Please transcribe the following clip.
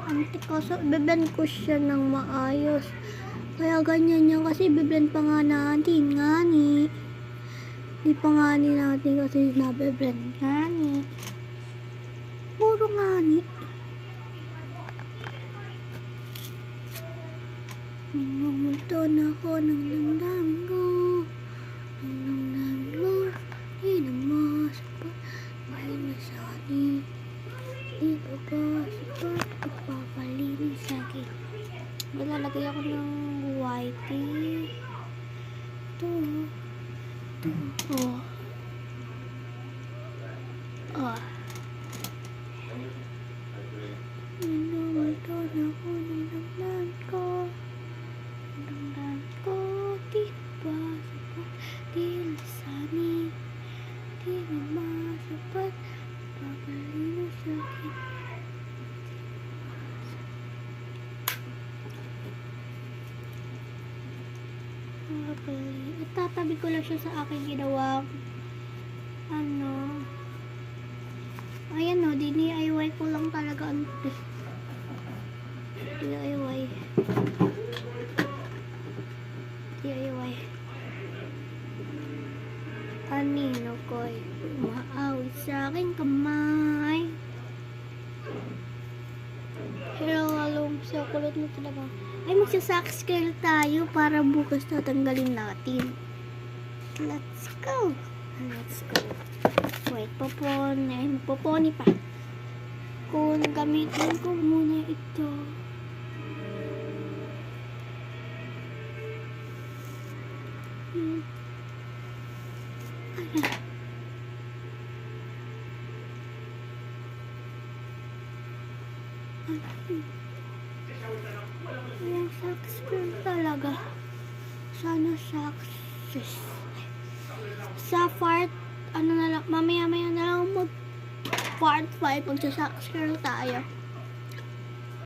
Antik kaso, beben ko siya ng maayos. Kaya ganyan yan kasi beben pa nga natin nga ni. Di pa nga ni natin kasi nabeben nga ni. Puro nga ni. Minumulto na ako ng damdamin ko. Ng damdamin ko. Di na masapat. Mahal na sani. Di ba ba sapat? Pagpapalinis sa'kin. Malalagay ako ng whitey. Ito. Oh. Oh. Minumulto na ako ng damdamin ko. Damdamin ko. Di ba sapat? Di lasani. Di na masapat. Pagpapalinis sa'kin. Itatabi ko lang siya sa aking ginawang ayan o, DIY ko lang talaga DIY kanino ko'y maawit sa aking kamay. Pero alam siya, kulot mo talaga. Ay, magsasax curl tayo para bukas tatanggalin natin. Let's go. Wait, magpoponi pa. Kung gamitin ko muna ito. Yung sax curl talaga. Sana success. Sa part, mamaya na lang mag part 5 magsa-sax curl tayo.